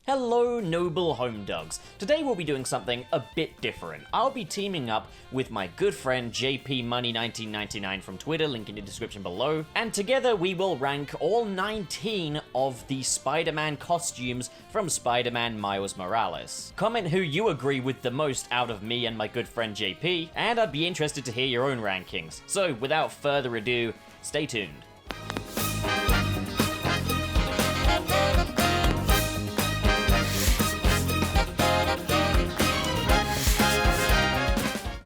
Hello, noble home dogs. Today we'll be doing something a bit different. I'll be teaming up with my good friend JP Money 1999 from Twitter, link in the description below, and together we will rank all 19 of the Spider-Man costumes from Spider-Man Miles Morales. Comment who you agree with the most out of me and my good friend JP, and I'd be interested to hear your own rankings. So without further ado, stay tuned.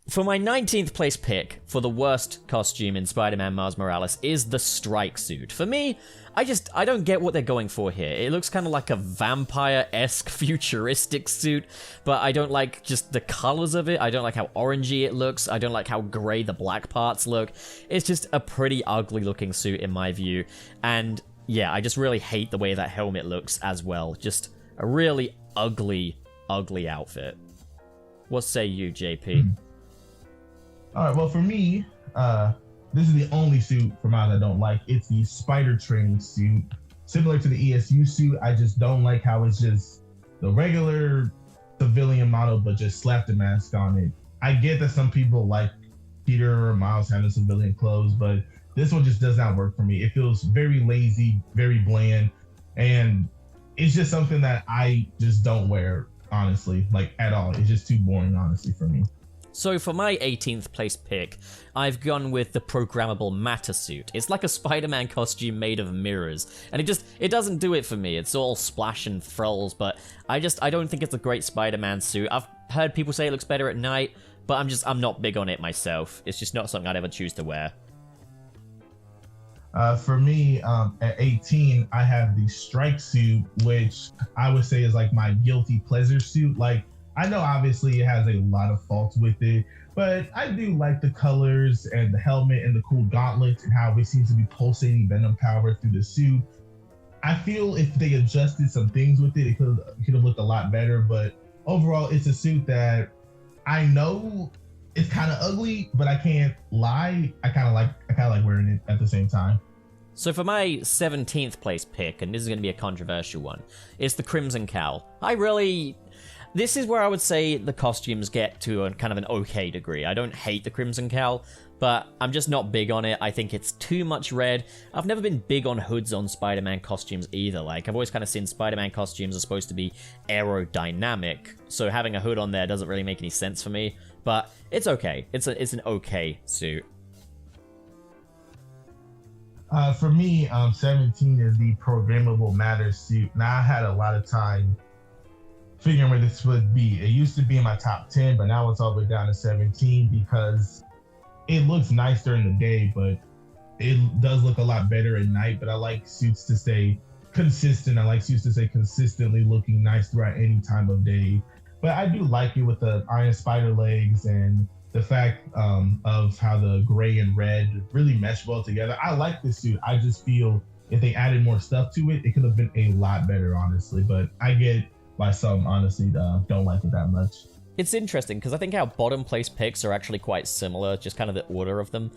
For my 19th place pick for the worst costume in Spider-Man Miles Morales is the strike suit. For me, I don't get what they're going for here. It looks kind of like a vampire-esque futuristic suit, but I don't like just the colors of it. I don't like how orangey it looks. I don't like how gray the black parts look. It's just a pretty ugly looking suit in my view. And yeah, I just really hate the way that helmet looks as well. Just a really ugly, ugly outfit. What say you, JP? All right, well, for me, this is the only suit for mine I don't like. It's the spider training suit. Similar to the ESU suit, I just don't like how it's just the regular civilian model, but just slap the mask on it. I get that some people like Peter or Miles having civilian clothes, but this one just does not work for me. It feels very lazy, very bland, and it's just something that I just don't wear, honestly, like at all. It's just too boring, honestly, for me. So for my 18th place pick, I've gone with the programmable matter suit. It's like a Spider-Man costume made of mirrors, and it doesn't do it for me. It's all splash and frills, but I don't think it's a great Spider-Man suit. I've heard people say it looks better at night, but I'm not big on it myself. It's just not something I'd ever choose to wear. For me, at 18, I have the strike suit, which I would say is like my guilty pleasure suit. Like, I know obviously it has a lot of faults with it, but I do like the colors and the helmet and the cool gauntlets and how it seems to be pulsating venom power through the suit. I feel if they adjusted some things with it, it could have looked a lot better, but overall it's a suit that I know it's kind of ugly, but I can't lie. I kind of like wearing it at the same time. So for my 17th place pick, and this is going to be a controversial one, it's the Crimson Cowl. This is where I would say the costumes get to a kind of an okay degree. I don't hate the Crimson Cowl, but I'm just not big on it. I think it's too much red. I've never been big on hoods on Spider-Man costumes either. Like, I've always kind of seen Spider-Man costumes are supposed to be aerodynamic, so having a hood on there doesn't really make any sense for me, but it's okay. It's an okay suit. For me, 17 is the programmable matter suit. Now, I had a lot of time figuring where this would be. It used to be in my top 10, but now it's all the way down to 17 because it looks nice during the day, but it does look a lot better at night. But I like suits to stay consistent. I like suits to stay consistently looking nice throughout any time of day. But I do like it with the Iron Spider legs and the fact of how the gray and red really mesh well together. I like this suit. I just feel if they added more stuff to it, it could have been a lot better, honestly. But I get why some honestly don't like it that much. It's interesting because I think our bottom place picks are actually quite similar, just kind of the order of them.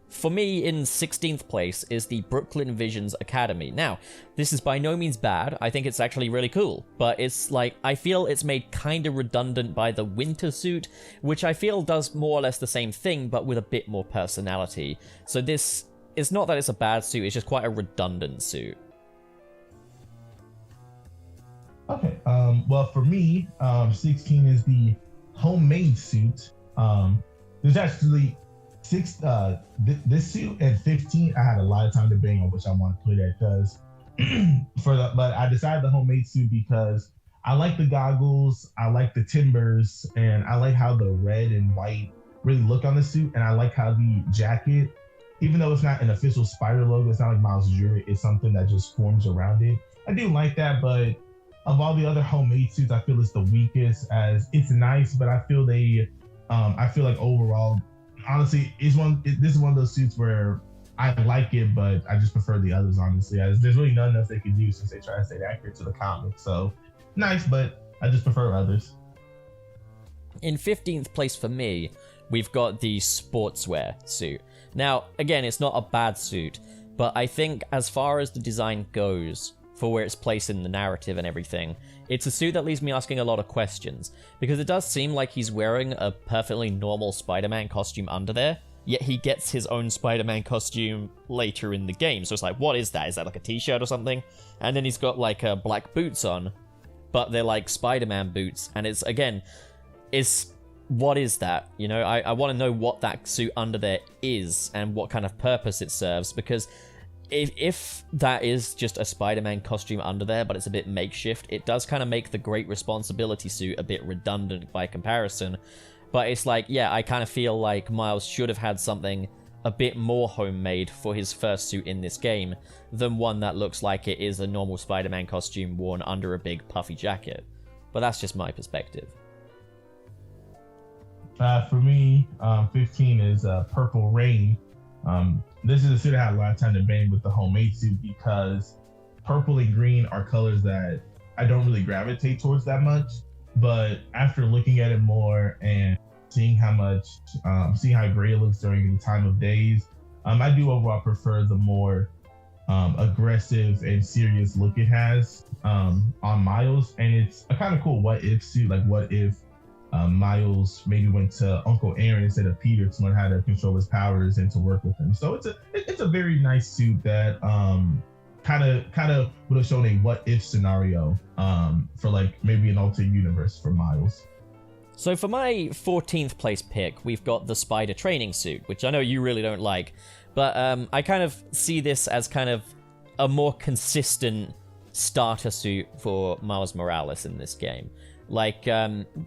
For me, in 16th place is the Brooklyn Visions Academy. Now, this is by no means bad. I think it's actually really cool, but it's like, I feel it's made kind of redundant by the winter suit, which I feel does more or less the same thing, but with a bit more personality. So this is not that it's a bad suit, it's just quite a redundant suit. Okay, well, for me, 16 is the homemade suit. There's actually this suit and 15, I had a lot of time debating on which I want to put it because but I decided the homemade suit because I like the goggles, I like the timbers, and I like how the red and white really look on the suit, and I like how the jacket, even though it's not an official Spider logo, it's not like Miles' jewelry, it's something that just forms around it. I do like that, but of all the other homemade suits, I feel it's the weakest. As it's nice, but I feel I feel like overall, honestly, this is one of those suits where I like it, but I just prefer the others, honestly. As there's really nothing else they could do since they try to stay accurate to the comics. So nice, but I just prefer others. In 15th place for me, we've got the sportswear suit. Now, again, it's not a bad suit, but I think as far as the design goes, for where it's placed in the narrative and everything. It's a suit that leaves me asking a lot of questions, because it does seem like he's wearing a perfectly normal Spider-Man costume under there, yet he gets his own Spider-Man costume later in the game. So it's like, what is that? Is that like a t-shirt or something? And then he's got like black boots on, but they're like Spider-Man boots, and it's, again, what is that? You know, I want to know what that suit under there is and what kind of purpose it serves, because if that is just a Spider-Man costume under there, but it's a bit makeshift, it does kind of make the Great Responsibility suit a bit redundant by comparison. But it's like, yeah, I kind of feel like Miles should have had something a bit more homemade for his first suit in this game than one that looks like it is a normal Spider-Man costume worn under a big puffy jacket. But that's just my perspective. For me, 15 is Purple Rain. This is a suit I had a lot of time to bang with the homemade suit, because purple and green are colors that I don't really gravitate towards that much. But after looking at it more and seeing how gray it looks during the time of days, I do overall prefer the more aggressive and serious look it has on Miles. And it's a kind of cool what if suit. Like, what if Miles maybe went to Uncle Aaron instead of Peter to learn how to control his powers and to work with him. So it's a very nice suit that kind of would have shown a what if scenario for like maybe an alternate universe for Miles. So for my 14th place pick, we've got the Spider training suit, which I know you really don't like, but I kind of see this as kind of a more consistent starter suit for Miles Morales in this game. Like,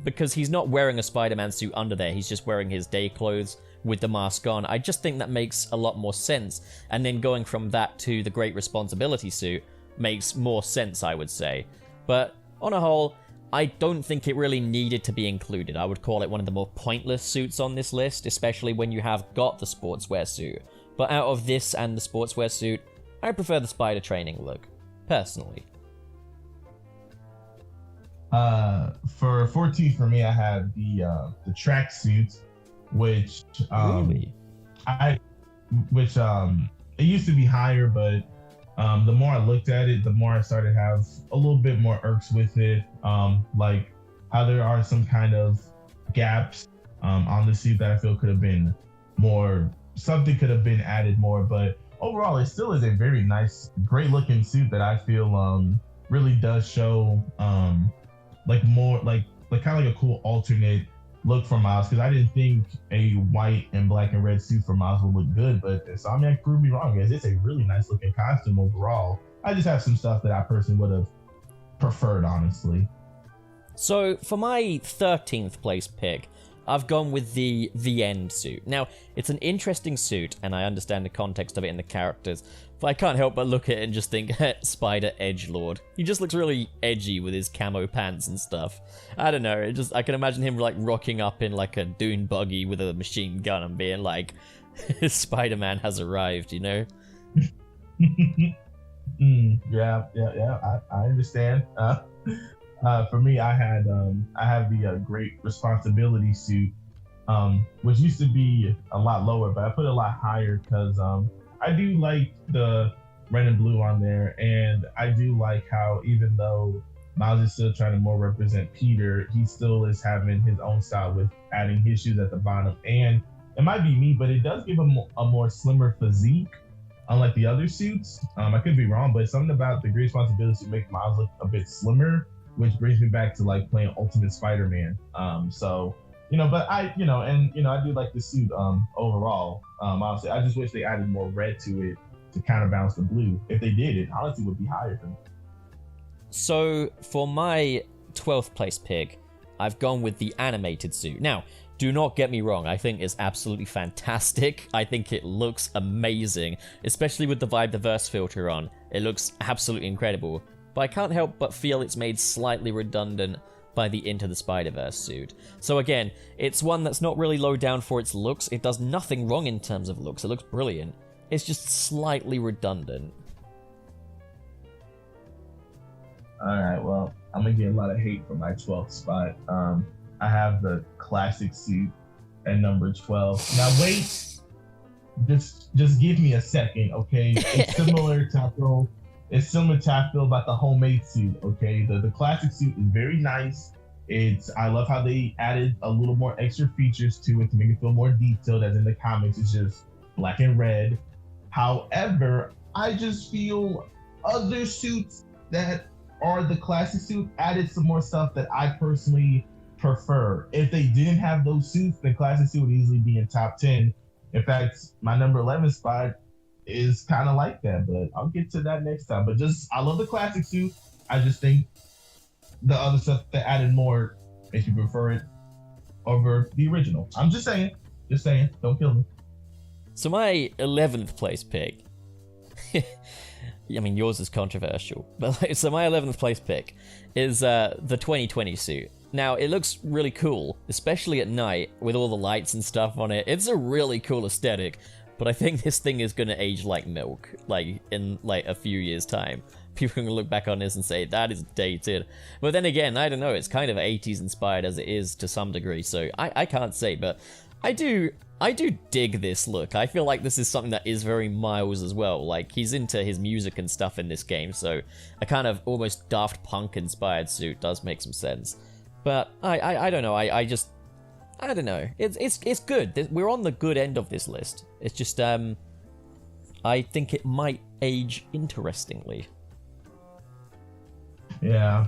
because he's not wearing a Spider-Man suit under there, he's just wearing his day clothes with the mask on. I just think that makes a lot more sense. And then going from that to the Great Responsibility suit makes more sense, I would say. But on a whole, I don't think it really needed to be included. I would call it one of the more pointless suits on this list, especially when you have got the sportswear suit. But out of this and the sportswear suit, I prefer the Spider training look, personally. For 14 for me, I have the track suit, which Really? It used to be higher, but the more I looked at it, the more I started to have a little bit more irks with it. Like how there are some kind of gaps on the suit that I feel could have been more, something could have been added more, but overall it still is a very nice, great looking suit that I feel really does show like more like kind of like a cool alternate look for Miles, because I didn't think a white and black and red suit for Miles would look good, but Insomniac proved me wrong, guys. It's a really nice looking costume overall. I just have some stuff that I personally would have preferred, honestly. So for my 13th place pick, I've gone with the End suit. Now, it's an interesting suit, and I understand the context of it and the characters, but I can't help but look at it and just think, Spider Edgelord. He just looks really edgy with his camo pants and stuff. I don't know, I can imagine him like rocking up in like a dune buggy with a machine gun and being like, Spider-Man has arrived, you know? Yeah, I understand. For me, I have the Great Responsibility suit, which used to be a lot lower, but I put it a lot higher because I do like the red and blue on there, and I do like how even though Miles is still trying to more represent Peter, he still is having his own style with adding his shoes at the bottom. And it might be me, but it does give him a more slimmer physique, unlike the other suits. I could be wrong, but something about the Great Responsibility makes Miles look a bit slimmer, which brings me back to like playing Ultimate Spider-Man. So, but I do like the suit overall. Honestly, I just wish they added more red to it to counterbalance the blue. If they did, it honestly would be higher for me. So for my 12th place pick, I've gone with the animated suit. Now, do not get me wrong, I think it's absolutely fantastic. I think it looks amazing, especially with the Vibe the Verse filter on. It looks absolutely incredible. But I can't help but feel it's made slightly redundant by the Into the Spider-Verse suit. So again, it's one that's not really low down for its looks. It does nothing wrong in terms of looks. It looks brilliant. It's just slightly redundant. Alright, well, I'm gonna get a lot of hate for my 12th spot. I have the classic suit at number 12. Now wait, just give me a second, okay? It's similar to it's similar to how I feel about the homemade suit. Okay, the classic suit is very nice. I love how they added a little more extra features to it to make it feel more detailed. As in the comics, it's just black and red. However, I just feel other suits that are the classic suit added some more stuff that I personally prefer. If they didn't have those suits, the classic suit would easily be in top 10. In fact, my number 11 spot is kind of like that, but I'll get to that next time. But I love the classic suit. I just think the other stuff that added more makes you prefer it over the original. I'm just saying, don't kill me. So my 11th place pick, I mean, yours is controversial, but so my 11th place pick is the 2020 suit. Now, it looks really cool, especially at night with all the lights and stuff on it. It's a really cool aesthetic, but I think this thing is going to age like milk, like in like a few years' time. People are going to look back on this and say, that is dated. But then again, I don't know, it's kind of 80s inspired as it is to some degree, so I can't say, but I do dig this look. I feel like this is something that is very Miles as well. Like, he's into his music and stuff in this game, so a kind of almost Daft Punk inspired suit does make some sense. But I don't know, I don't know. It's good. We're on the good end of this list. It's just, I think it might age interestingly. Yeah,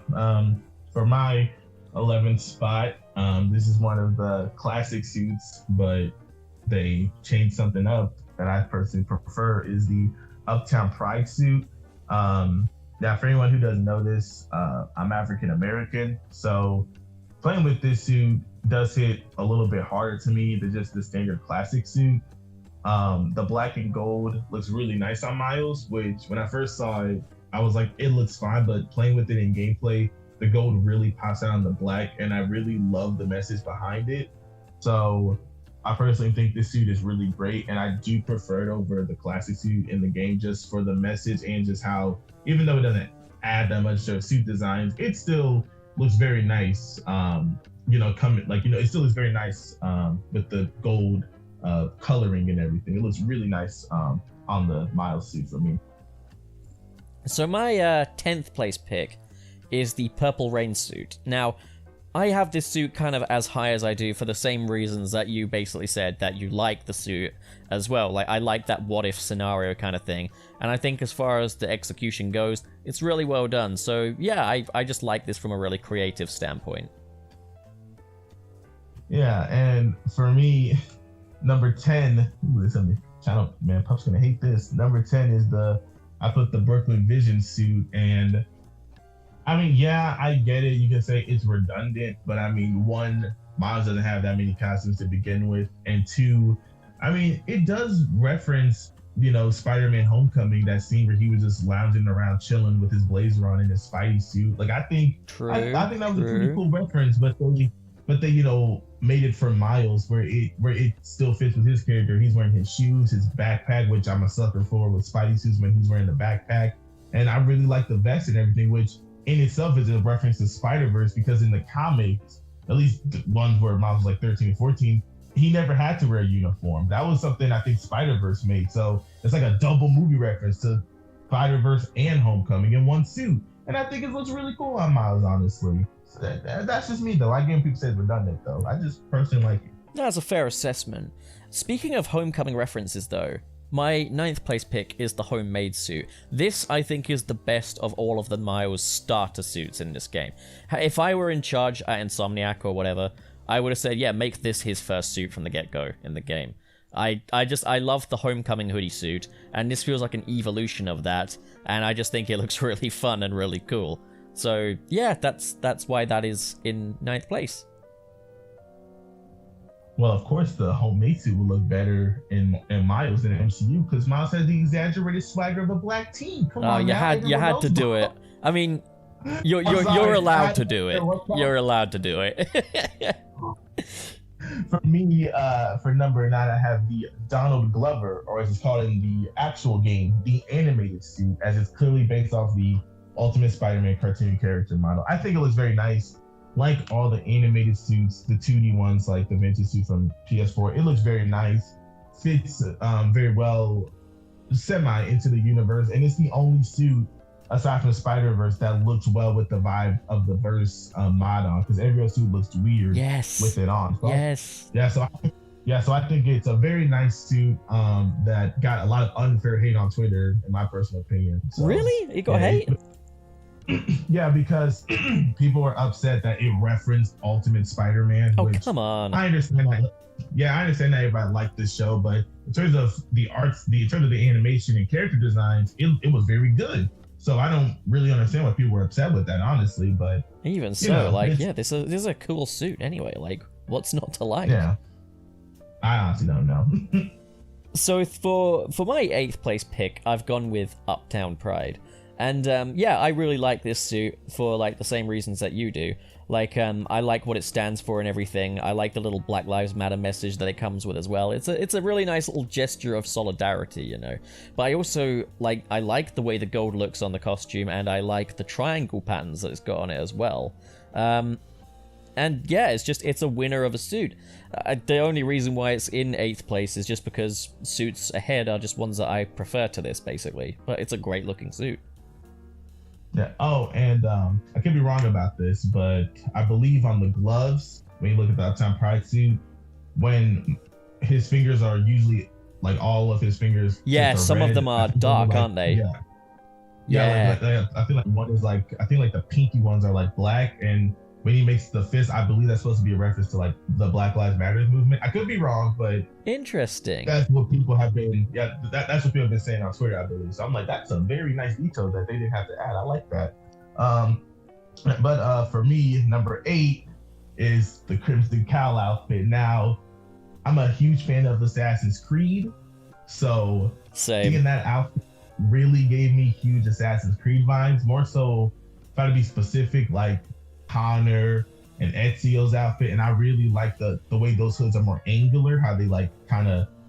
for my 11th spot, this is one of the classic suits, but they changed something up that I personally prefer, is the Uptown Pride suit. Now, for anyone who doesn't know this, I'm African American, so playing with this suit does hit a little bit harder to me than just the standard classic suit. The black and gold looks really nice on Miles, which when I first saw it, I was like, it looks fine, but playing with it in gameplay, the gold really pops out on the black, and I really love the message behind it. So I personally think this suit is really great, and I do prefer it over the classic suit in the game just for the message and just how, even though it doesn't add that much to suit designs, it still looks very nice. It still looks very nice with the gold coloring and everything. It looks really nice on the Miles suit for me. So my 10th place pick is the Purple Rain suit. Now, I have this suit kind of as high as I do for the same reasons that you basically said that you like the suit as well. Like, I like that what if scenario kind of thing. And I think as far as the execution goes, it's really well done. So yeah, I just like this from a really creative standpoint. Yeah, and for me, number 10, man, Pup's gonna hate this. Number 10 is I put the Brooklyn Vision suit, and I mean, yeah, I get it. You can say it's redundant, but I mean, one, Miles doesn't have that many costumes to begin with, and two, I mean, it does reference, Spider-Man Homecoming, that scene where he was just lounging around chilling with his blazer on and his Spidey suit. Like, I think that was a pretty cool reference, but they made it for Miles where it still fits with his character. He's wearing his shoes, his backpack, which I'm a sucker for with Spidey suits when he's wearing the backpack. And I really like the vest and everything, which in itself is a reference to Spider-Verse, because in the comics, at least the ones where Miles was like 13 or 14, he never had to wear a uniform. That was something I think Spider-Verse made. So it's like a double movie reference to Spider-Verse and Homecoming in one suit. And I think it looks really cool on Miles, honestly. That's just me, though. I get people say it's redundant, though. I just personally like it. That's a fair assessment. Speaking of Homecoming references, though, my 9th place pick is the homemade suit. This, I think, is the best of all of the Miles starter suits in this game. If I were in charge at Insomniac or whatever, I would have said, yeah, make this his first suit from the get-go in the game. I love the Homecoming hoodie suit, and this feels like an evolution of that, and I just think it looks really fun and really cool. So yeah, that's why that is in 9th place. Well, of course, the homemade suit will look better in Miles than in MCU, because Miles has the exaggerated swagger of a black teen. Come on, you had to do it. I mean, you're allowed to do it. You're allowed to do it. For me, for number 9, I have the Donald Glover, or as it's called in the actual game, the animated suit, as it's clearly based off the Ultimate Spider-Man cartoon character model. I think it looks very nice. Like all the animated suits, the 2D ones, like the vintage suit from PS4, it looks very nice. Fits very well, semi into the universe, and it's the only suit aside from Spider-Verse that looks well with the vibe of the verse mod on, because every other suit looks weird Yes. with it on. So Yes. so I think it's a very nice suit that got a lot of unfair hate on Twitter, in my personal opinion. So, Really? It got hate? Yeah, because people were upset that it referenced Ultimate Spider-Man. Oh, which come on. I understand that. Yeah, I understand that everybody liked this show, but in terms of the arts, in terms of the animation and character designs, it was very good. So I don't really understand why people were upset with that, honestly. But Even so, this is a cool suit anyway. Like, what's not to like? Yeah, I honestly don't know. So for my 8th place pick, I've gone with Uptown Pride. And I really like this suit for like the same reasons that you do. Like I like what it stands for and everything. I like the little Black Lives Matter message that it comes with as well. It's a really nice little gesture of solidarity, you know. But I also like the way the gold looks on the costume, and I like the triangle patterns that it's got on it as well. And yeah, it's a winner of a suit. The only reason why it's in 8th place is just because suits ahead are just ones that I prefer to this, basically. But it's a great looking suit. Yeah. Oh, and I could be wrong about this, but I believe on the gloves, when you look at the Uptown Pride suit, when his fingers are usually like all of his fingers. Yeah, some red, of them are dark, aren't they? Yeah. Yeah. Like, I feel like one is like, I think like the pinky ones are like black, and when he makes the fist, I believe that's supposed to be a reference to like the Black Lives Matter movement. I could be wrong, but interesting. That's what people have been. Yeah, that's what people have been saying on Twitter, I believe. So I'm like, that's a very nice detail that they didn't have to add. I like that. But for me, number 8 is the Crimson Cowl outfit. Now, I'm a huge fan of Assassin's Creed, so seeing that outfit really gave me huge Assassin's Creed vibes. More so, try to be specific, like Connor and Ezio's outfit, and I really like the way those hoods are more angular, how they like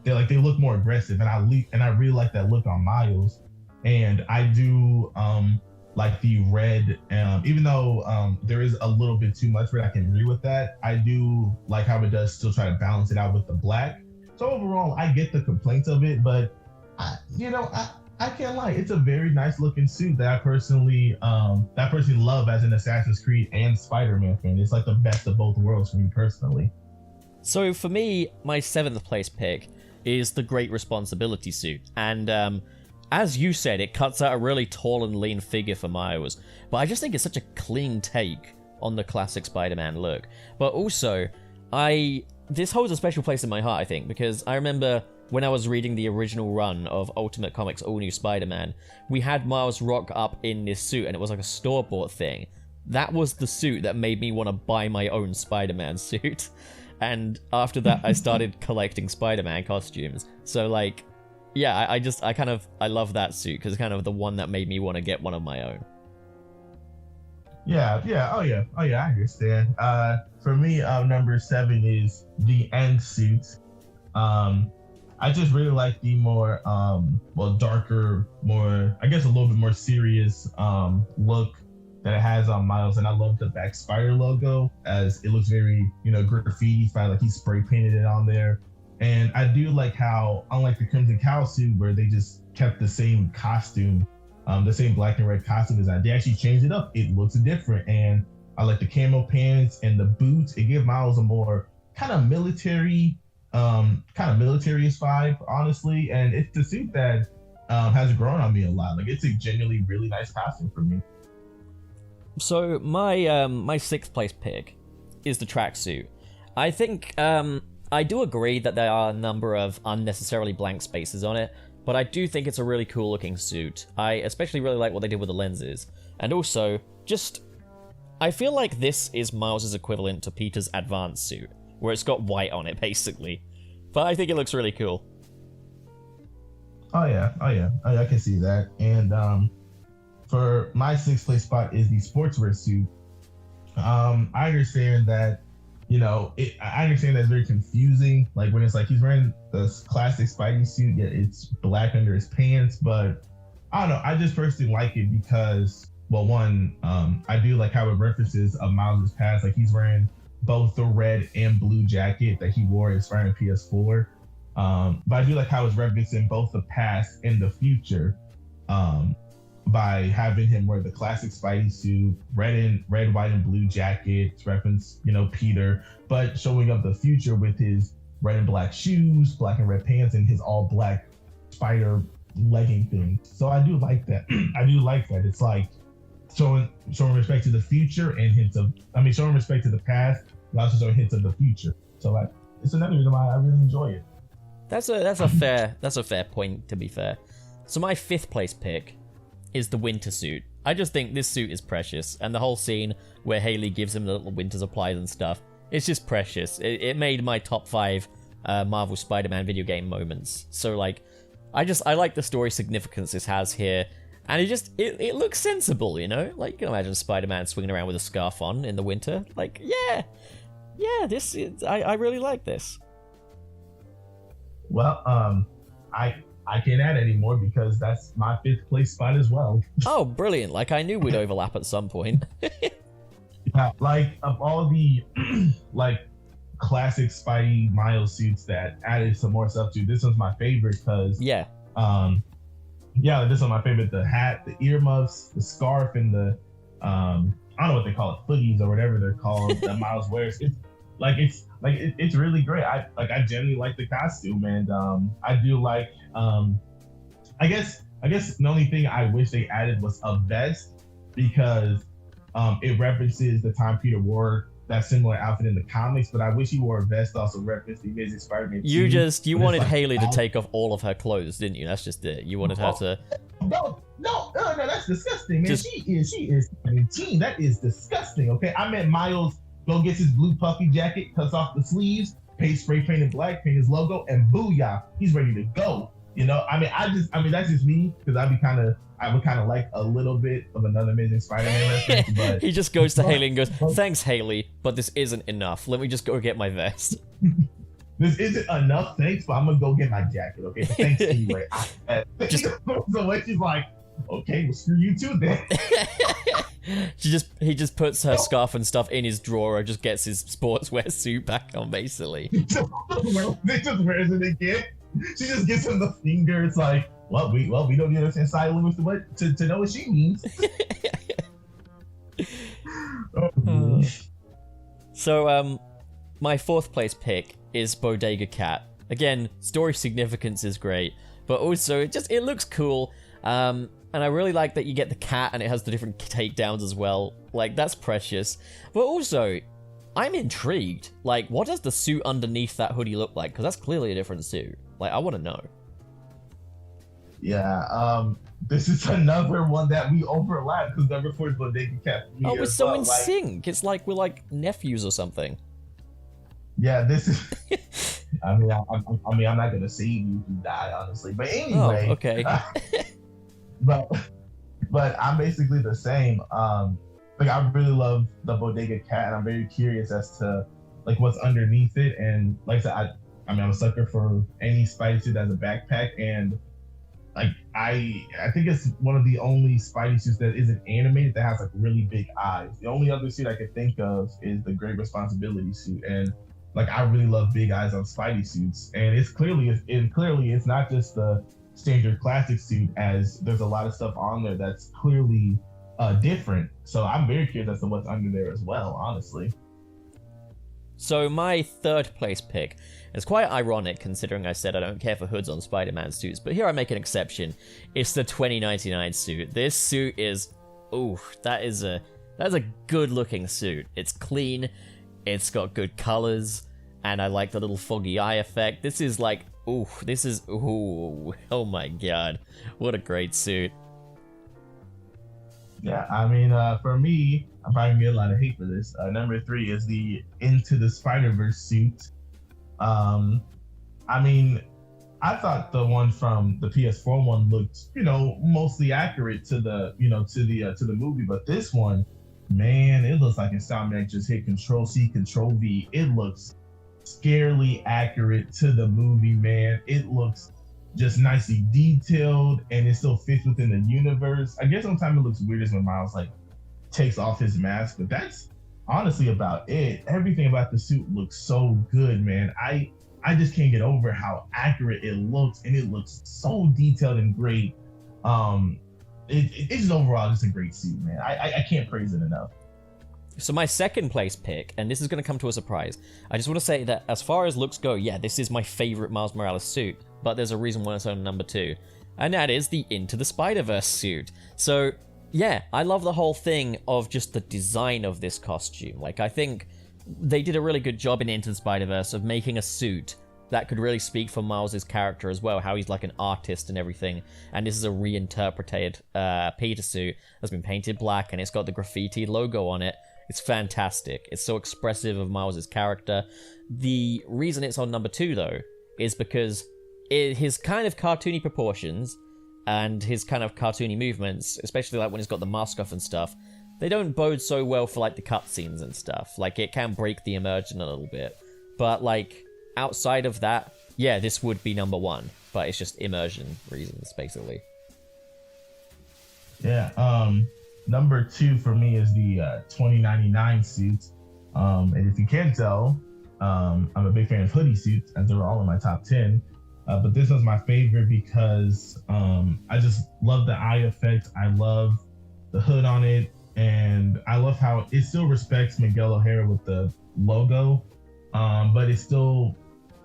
they look more aggressive, and I really like that look on Miles. And I do like the red, even though there is a little bit too much red, I can agree with that. I do like how it does still try to balance it out with the black. So overall, I get the complaints of it, but I can't lie. It's a very nice looking suit that I personally love as an Assassin's Creed and Spider-Man fan. It's like the best of both worlds for me personally. So for me, my 7th place pick is the Great Responsibility suit. And as you said, it cuts out a really tall and lean figure for Miles. But I just think it's such a clean take on the classic Spider-Man look. But also, this holds a special place in my heart, I think, because I remember when I was reading the original run of Ultimate Comics All New Spider-Man, we had Miles rock up in this suit, and it was like a store-bought thing. That was the suit that made me want to buy my own Spider-Man suit. And after that, I started collecting Spider-Man costumes. So, like, yeah, I love that suit, because it's kind of the one that made me want to get one of my own. Yeah, I understand. For me, number 7 is the End suit. I just really like the more, darker, more, I guess a little bit more serious look that it has on Miles. And I love the back spider logo, as it looks very, graffiti style, like he spray painted it on there. And I do like how, unlike the Crimson Cowl suit, where they just kept the same costume, the same black and red costume design, they actually changed it up. It looks different. And I like the camo pants and the boots. It gives Miles a more kind of military vibe, honestly, and it's the suit that has grown on me a lot. Like, it's a genuinely really nice costume for me. So my 6th place pick is the tracksuit. I think I do agree that there are a number of unnecessarily blank spaces on it, but I do think it's a really cool looking suit. I especially really like what they did with the lenses, and also I feel like this is Miles' equivalent to Peter's advanced suit, where it's got white on it, basically. But I think it looks really cool. Oh yeah, I can see that. And for my 6th place spot is the sportswear suit. I understand that, I understand that's very confusing. Like, when it's like he's wearing the classic Spidey suit, yet it's black under his pants. But I don't know, I just personally like it because, well, one, I do like how it references a Miles' past. Like, he's wearing both the red and blue jacket that he wore in Spider-Man PS4. But I do like how it's referencing both the past and the future. by having him wear the classic Spidey suit, red, white, and blue jacket to reference, Peter, but showing up the future with his red and black shoes, black and red pants, and his all black spider legging thing. So I do like that. I do like that. It's like showing respect to the future and showing respect to the past, but also showing hints of the future. So it's another reason why I really enjoy it. That's a fair point, to be fair. So my 5th place pick is the winter suit. I just think this suit is precious, and the whole scene where Haley gives him the little winter supplies and stuff, it's just precious. It made my top 5 Marvel Spider-Man video game moments. So like, I like the story significance this has here, and it looks sensible, Like, you can imagine Spider-Man swinging around with a scarf on in the winter. Like, yeah, I really like this. Well, I can't add any more because that's my 5th place spot as well. Oh, brilliant. Like, I knew we'd overlap at some point. Yeah, like, of all the, like, classic Spidey Miles suits that added some more stuff to, this one's my favorite because... Yeah. This one's my favorite. The hat, the earmuffs, the scarf, and the, I don't know what they call it, footies or whatever they're called, that Miles wears. It's really great. I genuinely like the costume, and I do like I guess the only thing I wish they added was a vest, because it references the time Peter wore that similar outfit in the comics, but I wish he wore a vest also referenced the Amazing Spider-Man 2. You wanted Haley to take off all of her clothes, didn't you? That's just it. You wanted her to... No, that's disgusting, man. She is 17. That is disgusting, okay? I meant Miles go gets his blue puffy jacket, cuts off the sleeves, spray painted black, paint his logo, and booyah, he's ready to go. That's just me, because I would kind of like a little bit of another Amazing Spider-Man reference, but he just goes to Haley and goes, "Thanks, Haley, but this isn't enough. Let me just go get my vest." This isn't enough, thanks, but I'm gonna go get my jacket, okay? But thanks anyway. So when she's like, okay, well, screw you too then. He just puts her scarf and stuff in his drawer, just gets his sportswear suit back on, basically. He just wears it again. She just gives him the finger. It's like, we don't need to understand sign language to know what she means. So, my 4th place pick is Bodega Cat. Again, story significance is great, but also it looks cool. And I really like that you get the cat and it has the different takedowns as well. Like, that's precious. But also, I'm intrigued. Like, what does the suit underneath that hoodie look like? Because that's clearly a different suit. Like, I want to know. Yeah, this is another one that we overlap, because number 4 is Bodega Cat. Oh, we're so in sync. It's like we're like nephews or something. Yeah, this is... I'm not going to save you if you die, honestly. But anyway... Oh, okay. But I'm basically the same. Like, I really love the Bodega Cat, and I'm very curious as to like what's underneath it. And like I said, I'm a sucker for any Spidey suit that has a backpack, and like I think it's one of the only Spidey suits that isn't animated that has like really big eyes. The only other suit I could think of is the Great Responsibility suit, and like I really love big eyes on Spidey suits. And it's clearly it's not just the standard classic suit, as there's a lot of stuff on there that's clearly different. So I'm very curious as to what's under there as well, honestly. So my 3rd place pick is quite ironic, considering I said I don't care for hoods on Spider-Man suits, but here I make an exception. It's the 2099 suit. This suit is, that's a good looking suit. It's clean, it's got good colors, and I like the little foggy eye effect. This is like, oh my god, what a great suit. Yeah, I mean, for me, I'm probably gonna get a lot of hate for this. Number 3 is the Into the Spider-Verse suit. I mean, I thought the one from the PS4 one looked, mostly accurate to the, to the movie, but this one, man, it looks like Insomniac just hit Control-C, Control-V. It looks scarily accurate to the movie, man. It looks just nicely detailed, and it still fits within the universe. I guess sometimes it looks weirdest when Miles like takes off his mask, but that's honestly about it. Everything about the suit looks so good, man. I just can't get over how accurate it looks, and it looks so detailed and great. it's just overall just a great suit, man. I can't praise it enough. So my second place pick, and this is going to come to a surprise, I just want to say that as far as looks go, yeah, this is my favorite Miles Morales suit, but there's a reason why it's on number 2, and that is the Into the Spider-Verse suit. So yeah, I love the whole thing of just the design of this costume. Like, I think they did a really good job in Into the Spider-Verse of making a suit that could really speak for Miles' character as well, how he's like an artist and everything. And this is a reinterpreted Peter suit that's been painted black, and it's got the graffiti logo on it. It's fantastic. It's so expressive of Miles' character. The reason it's on number 2, though, is because his kind of cartoony proportions and his kind of cartoony movements, especially like when he's got the mask off and stuff, they don't bode so well for like the cutscenes and stuff. Like, it can break the immersion a little bit. But like, outside of that, yeah, this would be number 1, but it's just immersion reasons, basically. Yeah, number 2 for me is the 2099 suit. And if you can't tell, I'm a big fan of hoodie suits, as they're all in my top 10. But this was my favorite because I just love the eye effect. I love the hood on it, and I love how it still respects Miguel O'Hara with the logo, but it's still,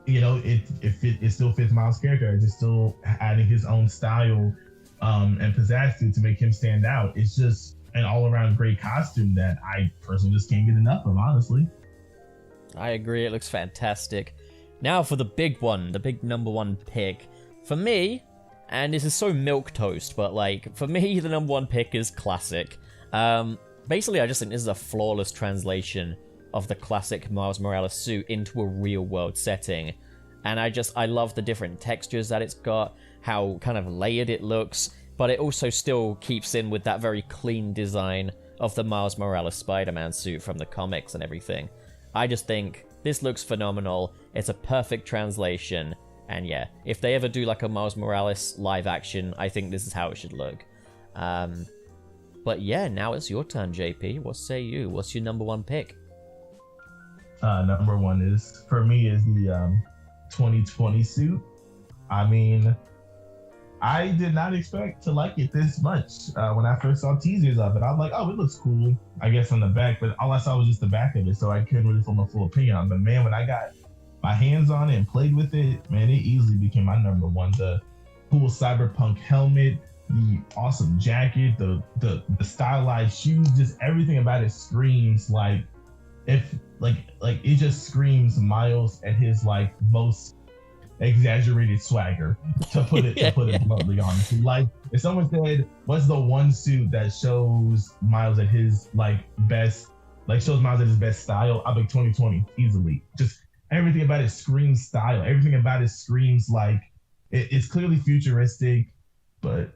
you know, it still fits Miles' character. It's just still adding his own style and pizzazz to make him stand out. It's just an all-around great costume that I personally just can't get enough of, honestly. I agree, it looks fantastic. Now for the big one, the big number 1 pick. For me, and this is so milquetoast, but like, for me, the number 1 pick is classic. Basically, I just think this is a flawless translation of the classic Miles Morales suit into a real-world setting. And I love the different textures that it's got, how kind of layered it looks, but it also still keeps in with that very clean design of the Miles Morales Spider-Man suit from the comics and everything. I just think this looks phenomenal. It's a perfect translation. And yeah, if they ever do like a Miles Morales live action, I think this is how it should look. But yeah, now it's your turn, JP. What say you? What's your number 1 pick? Number 1 is, for me, is the 2020 suit. I mean, I did not expect to like it this much. When I first saw teasers of it, I was like, oh, it looks cool, I guess, on the back, but all I saw was just the back of it, so I couldn't really form a full opinion on it. But man, when I got my hands on it and played with it, man, it easily became my number 1. The cool cyberpunk helmet, the awesome jacket, the stylized shoes, just everything about it screams like, if like it just screams Miles at his like most exaggerated swagger, to put it bluntly, honestly. Like, if someone said, what's the one suit that shows Miles at his like best, like shows Miles at his best style, I'll be 2020 easily. Just everything about it screams style. Everything about it screams like it's clearly futuristic, but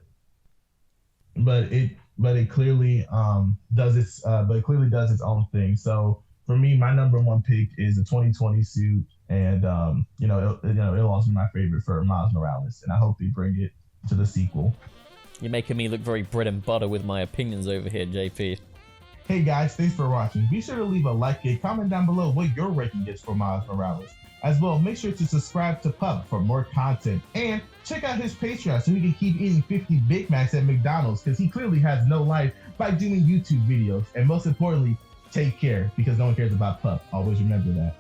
it clearly does its own thing. So for me, my number 1 pick is the 2020 suit, and it'll also be my favorite for Miles Morales, and I hope they bring it to the sequel. You're making me look very bread and butter with my opinions over here, JP. Hey guys, thanks for watching. Be sure to leave a like and comment down below what your ranking is for Miles Morales. As well, make sure to subscribe to Pup for more content, and check out his Patreon so he can keep eating 50 Big Macs at McDonald's, because he clearly has no life by doing YouTube videos. And most importantly, take care, because no one cares about Pup. Always remember that.